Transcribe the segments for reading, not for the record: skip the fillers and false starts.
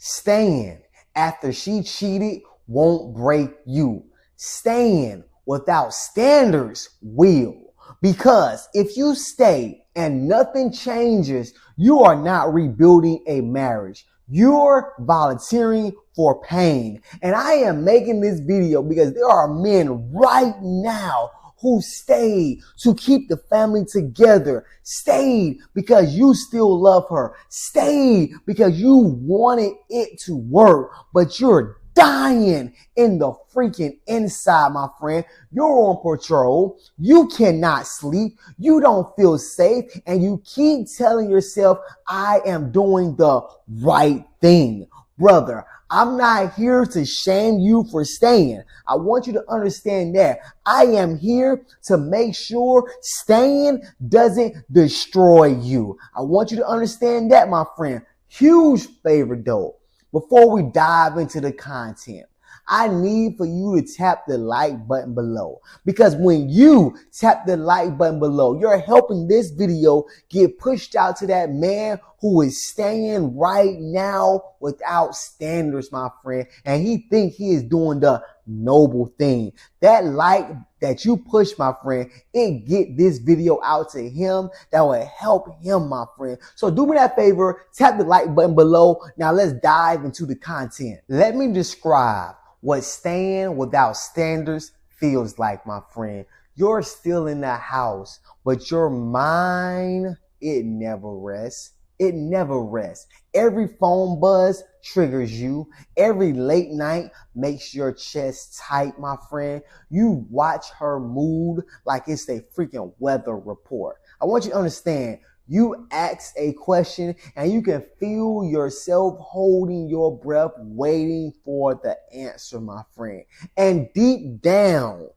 Staying after she cheated won't break you. Staying without standards will. Because if you stay and nothing changes, you are not rebuilding a marriage. You're volunteering for pain. And I am making this video because there are men right now who stayed to keep the family together, stayed because you still love her, stayed because you wanted it to work, but you're dying in the freaking inside, my friend. You're on patrol. You cannot sleep. You don't feel safe. And you keep telling yourself, I am doing the right thing. Brother, I'm not here to shame you for staying. I want you to understand that. I am here to make sure staying doesn't destroy you. I want you to understand that, my friend. Huge favor though. Before we dive into the content, I need for you to tap the like button below, because when you tap the like button below, you're helping this video get pushed out to that man who is staying right now without standards, my friend. And he thinks he is doing the noble thing. That like that you push, my friend, it get this video out to him. That will help him, my friend. So do me that favor, tap the like button below. Now let's dive into the content. Let me describe what staying without standards feels like, my friend. You're still in the house, but your mind, it never rests. It never rests. Every phone buzz triggers you. Every late night makes your chest tight, my friend. You watch her mood like it's a freaking weather report. I want you to understand, you ask a question and you can feel yourself holding your breath, waiting for the answer, my friend. And deep down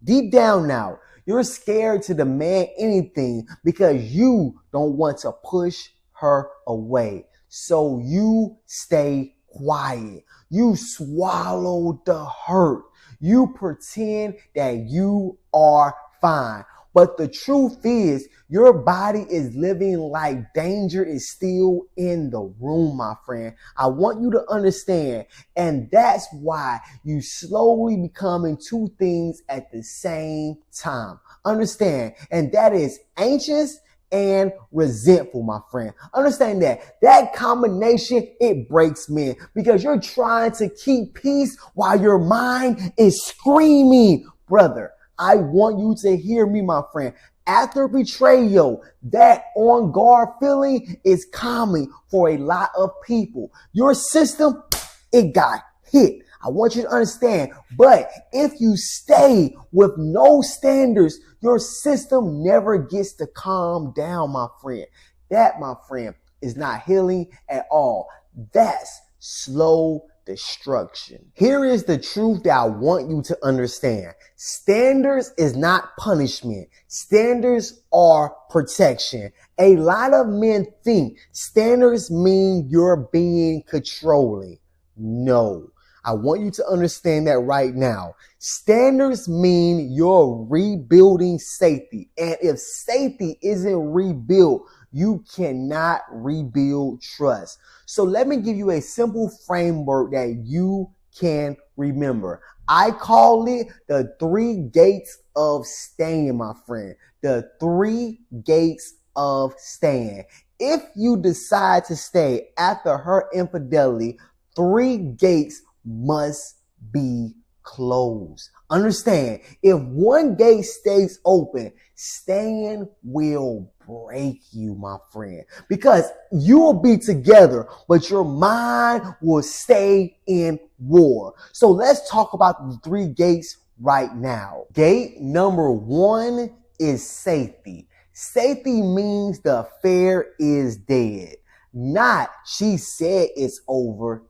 now, you're scared to demand anything because you don't want to push her away. So you stay quiet. You swallow the hurt. You pretend that you are fine. But the truth is, your body is living like danger is still in the room, my friend. I want you to understand. And that's why you slowly becoming two things at the same time. Understand. And that is anxious and resentful, my friend. Understand that combination, it breaks men because you're trying to keep peace while your mind is screaming. Brother, I want you to hear me, my friend. After betrayal, that on guard feeling is common for a lot of people. Your system, it got hit. I want you to understand, but if you stay with no standards, your system never gets to calm down, my friend. That, my friend, is not healing at all. That's slow destruction. Here is the truth that I want you to understand. Standards is not punishment. Standards are protection. A lot of men think standards mean you're being controlling. No. I want you to understand that right now. Standards mean you're rebuilding safety. And if safety isn't rebuilt, you cannot rebuild trust. So let me give you a simple framework that you can remember. I call it the 3 gates of staying, my friend. The 3 gates of staying. If you decide to stay after her infidelity, 3 gates must be closed. Understand, if one gate stays open, staying will break you, my friend, because you will be together, but your mind will stay in war. So let's talk about the 3 gates right now. Gate number 1 is safety. Safety means the affair is dead. Not she said it's over.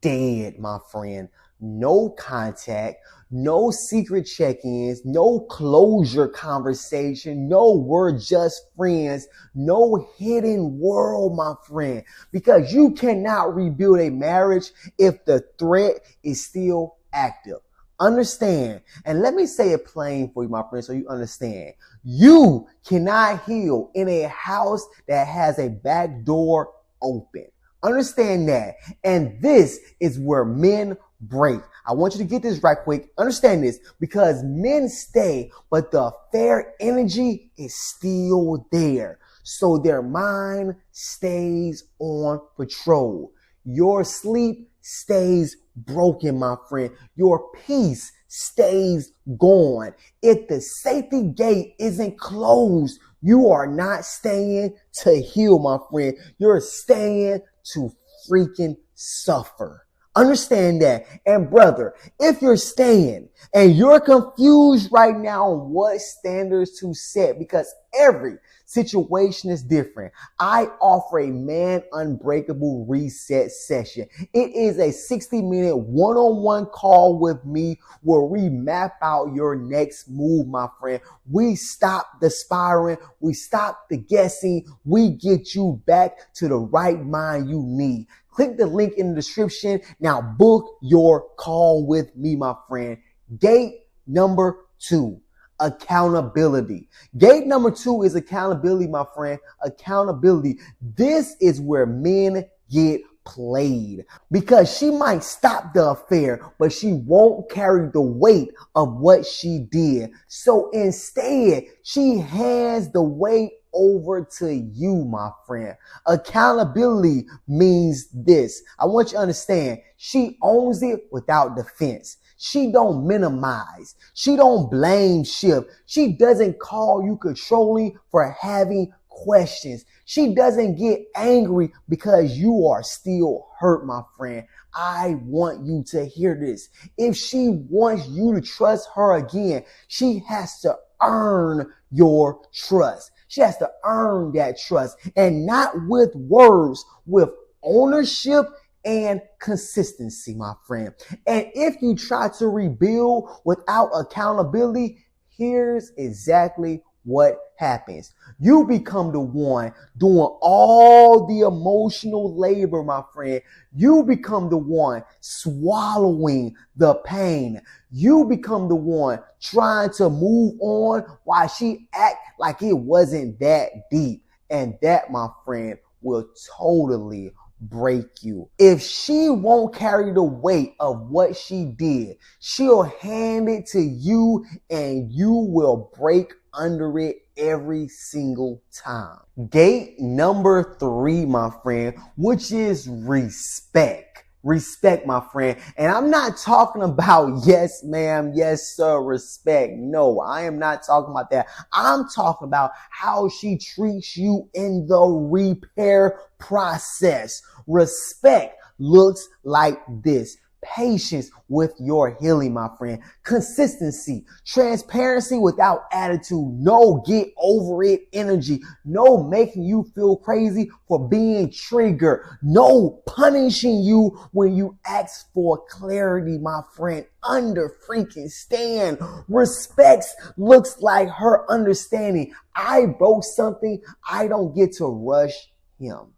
Dead, my friend. No contact, no secret check-ins, no closure conversation, no we're just friends, no hidden world, my friend. Because you cannot rebuild a marriage if the threat is still active. Understand. And let me say it plain for you, my friend, so you understand. You cannot heal in a house that has a back door open. Understand that. And this is where men break. I want you to get this right quick. Understand this, because men stay, but the fair energy is still there. So their mind stays on patrol. Your sleep stays broken, my friend. Your peace stays gone. If the safety gate isn't closed, you are not staying to heal, my friend. You're staying to freaking suffer. Understand that. And brother, if you're staying and you're confused right now on what standards to set, because every situation is different, I offer a man unbreakable reset session. It is a 60-minute one-on-one call with me where we map out your next move, my friend. We stop the spiraling. We stop the guessing. We get you back to the right mind you need. Click the link in the description. Now book your call with me, my friend. Gate number 2, accountability. Gate number 2 is accountability, my friend. Accountability. This is where men get played, because she might stop the affair, but she won't carry the weight of what she did. So instead, she hands the weight over to you, my friend. Accountability means this. I want you to understand. She owns it without defense. She don't minimize. She don't blame shift. She doesn't call you controlling for having questions. She doesn't get angry because you are still hurt, my friend. I want you to hear this. If she wants you to trust her again, she has to earn your trust. She has to earn that trust, and not with words, with ownership and consistency, my friend. And if you try to rebuild without accountability, here's exactly what happens. You become the one doing all the emotional labor, my friend. You become the one swallowing the pain. You become the one trying to move on while she act like it wasn't that deep. And that, my friend, will totally break you. If she won't carry the weight of what she did, she'll hand it to you and you will break under it every single time. Gate number 3, my friend, which is respect. Respect, my friend. And I'm not talking about yes, ma'am, yes, sir, respect. No, I am not talking about that. I'm talking about how she treats you in the repair process. Respect looks like this. Patience with your healing, my friend. Consistency, transparency without attitude. No get over it energy. No making you feel crazy for being triggered. No punishing you when you ask for clarity, my friend. Under freaking stand. Respect looks like her understanding. I broke something. I don't get to rush him.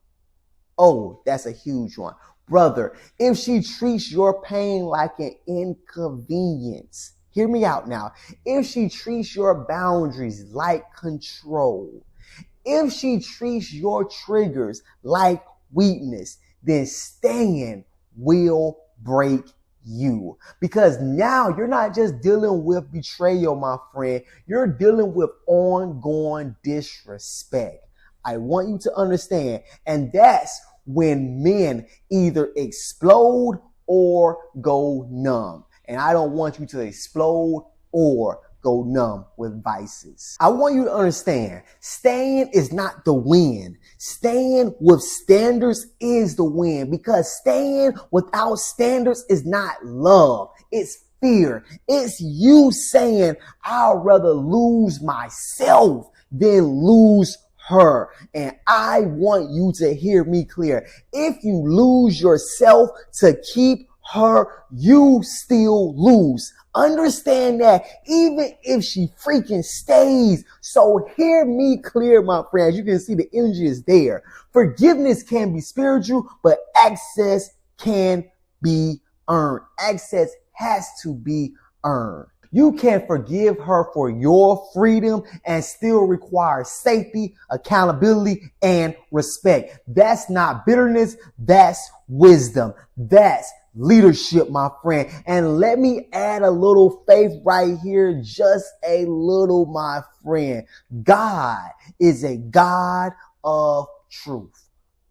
Oh, that's a huge one. Brother, if she treats your pain like an inconvenience, hear me out now. If she treats your boundaries like control, if she treats your triggers like weakness, then staying will break you. Because now you're not just dealing with betrayal, my friend. You're dealing with ongoing disrespect. I want you to understand. And that's when men either explode or go numb. And I don't want you to explode or go numb with vices. I want you to understand, staying is not the win. Staying with standards is the win, because staying without standards is not love. It's fear. It's you saying, I'd rather lose myself than lose her. And I want you to hear me clear. If you lose yourself to keep her, you still lose. Understand that, even if she freaking stays. So hear me clear, my friends. You can see the energy is there. Forgiveness can be spiritual, but access can be earned. Access has to be earned. You can forgive her for your freedom and still require safety, accountability, and respect. That's not bitterness. That's wisdom. That's leadership, my friend. And let me add a little faith right here, just a little, my friend. God is a God of truth.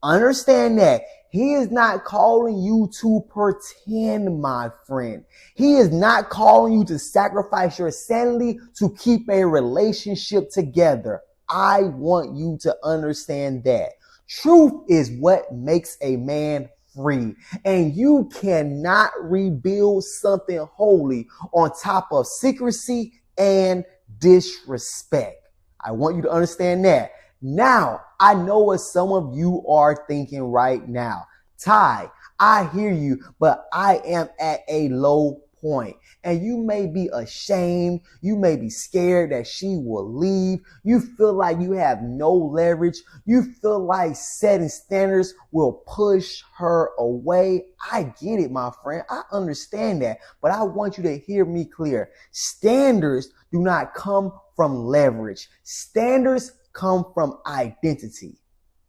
Understand that. He is not calling you to pretend, my friend. He is not calling you to sacrifice your sanity to keep a relationship together. I want you to understand that. Truth is what makes a man free. And you cannot rebuild something holy on top of secrecy and disrespect. I want you to understand that. Now, I know what some of you are thinking right now. Ty, I hear you, but I am at a low point. And you may be ashamed. You may be scared that she will leave. You feel like you have no leverage. You feel like setting standards will push her away. I get it, my friend. I understand that. But I want you to hear me clear. Standards do not come from leverage. Standards come from identity.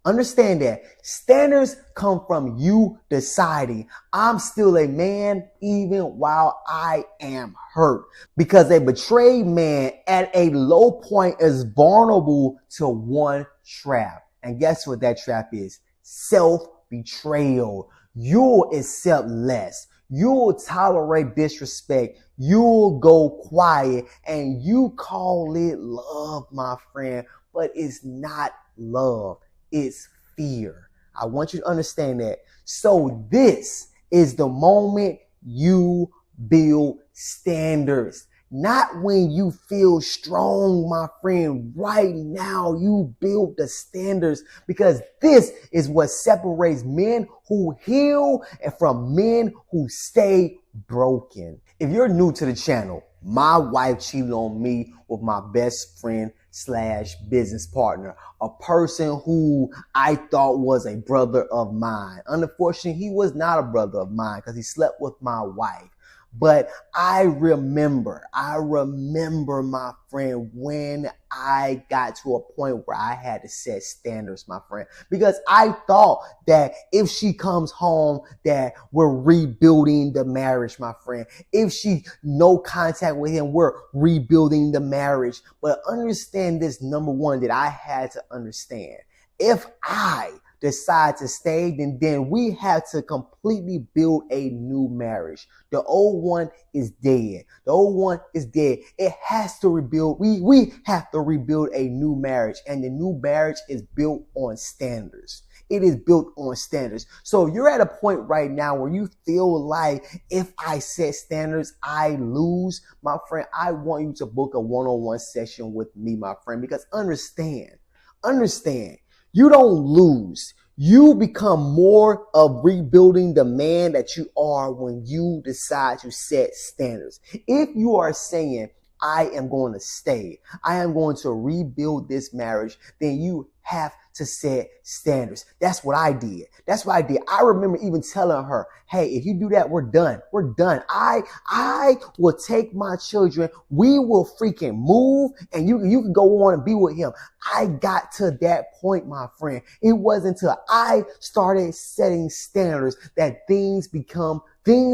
Understand that. Standards come from you deciding, I'm still a man even while I am hurt. Because a betrayed man at a low point is vulnerable to one trap. And guess what that trap is? Self-betrayal. You'll accept less. You'll tolerate disrespect. You'll go quiet and you call it love, my friend. But it's not love. It's fear. I want you to understand that. So this is the moment you build standards. Not when you feel strong, my friend. Right now, you build the standards because this is what separates men who heal and from men who stay broken. If you're new to the channel, my wife cheated on me with my best friend / business partner, a person who I thought was a brother of mine. Unfortunately, he was not a brother of mine because he slept with my wife. But I remember, my friend, when I got to a point where I had to set standards, my friend, because I thought that if she comes home, that we're rebuilding the marriage, my friend. If she no contact with him, we're rebuilding the marriage. But understand this, number one, that I had to understand. If I decide to stay, then we have to completely build a new marriage. The old one is dead. The old one is dead. It has to rebuild. We have to rebuild a new marriage, and the new marriage is built on standards. It is built on standards. So you're at a point right now where you feel like if I set standards, I lose. My friend, I want you to book a one-on-one session with me, my friend, because understand, you don't lose. You become more of rebuilding the man that you are when you decide to set standards. If you are saying, I am going to stay, I am going to rebuild this marriage, then you have to set standards. That's what I did. I remember even telling her, hey, if you do that, we're done. I will take my children. We will freaking move and you can go on and be with him. I got to that point, my friend. It wasn't until I started setting standards that things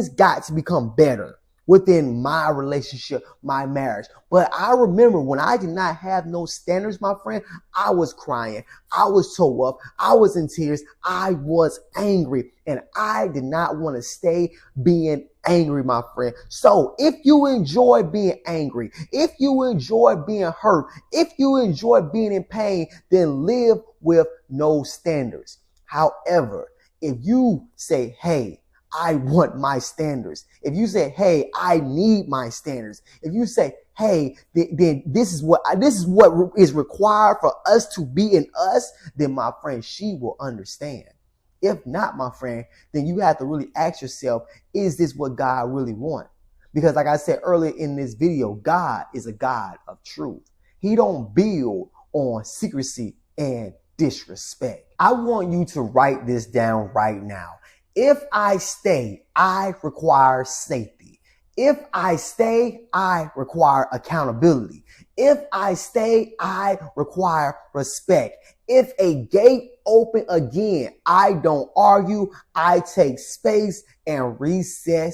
got to become better within my relationship, my marriage. But I remember when I did not have no standards, my friend, I was crying. I was tore up. I was in tears. I was angry. And I did not want to stay being angry, my friend. So if you enjoy being angry, if you enjoy being hurt, if you enjoy being in pain, then live with no standards. However, if you say, hey, I want my standards. If you say, hey, I need my standards. If you say, hey, then this is what is required for us to be in us, then my friend, she will understand. If not, my friend, then you have to really ask yourself, is this what God really wants? Because like I said earlier in this video, God is a God of truth. He don't build on secrecy and disrespect. I want you to write this down right now. If I stay, I require safety. If I stay, I require accountability. If I stay, I require respect. If a gate open again, I don't argue. I take space and reset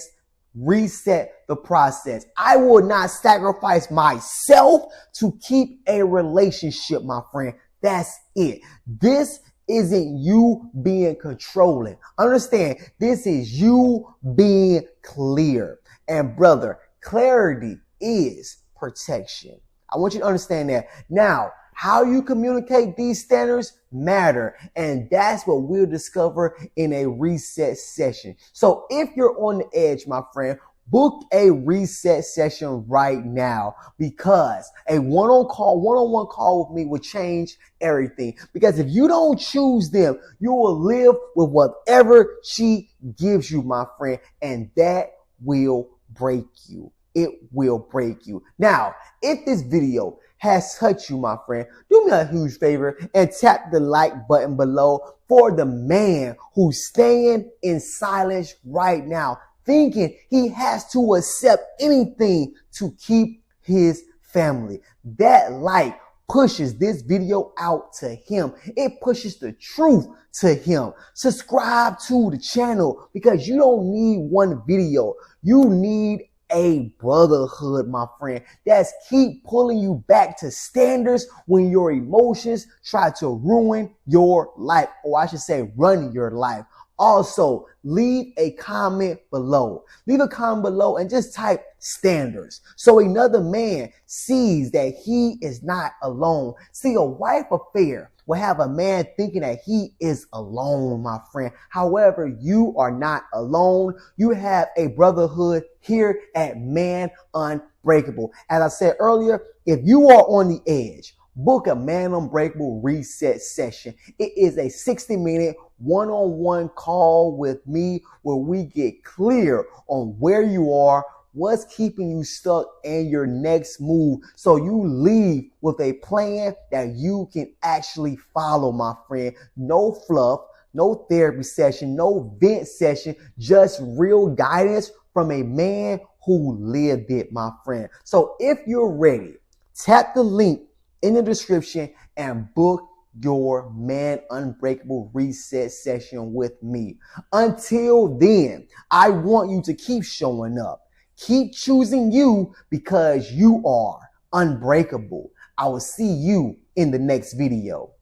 the process. I will not sacrifice myself to keep a relationship, my friend. That's it. This isn't you being controlling. Understand, this is you being clear. And brother, clarity is protection. I want you to understand that. Now, how you communicate these standards matter. And that's what we'll discover in a reset session. So if you're on the edge, my friend, book a reset session right now, because a one-on-one call with me will change everything. Because if you don't choose them, you will live with whatever she gives you, my friend. And that will break you. It will break you. Now, if this video has touched you, my friend, do me a huge favor and tap the like button below for the man who's staying in silence right now, thinking he has to accept anything to keep his family. That like pushes this video out to him. It pushes the truth to him. Subscribe to the channel, because you don't need one video. You need a brotherhood, my friend, that's keep pulling you back to standards when your emotions try to ruin your life, or I should say run your life. Also, leave a comment below. Leave a comment below and just type standards, so another man sees that he is not alone. See, a wife affair will have a man thinking that he is alone, my friend. However, you are not alone. You have a brotherhood here at Man Unbreakable. As I said earlier, if you are on the edge, book a Man Unbreakable reset session. It is a 60-minute one-on-one call with me where we get clear on where you are, what's keeping you stuck, and your next move, so you leave with a plan that you can actually follow, my friend. No fluff, no therapy session, no vent session, just real guidance from a man who lived it, my friend. So if you're ready, tap the link in the description and book your Man Unbreakable reset session with me. Until then, I want you to keep showing up. Keep choosing you, because you are unbreakable. I will see you in the next video.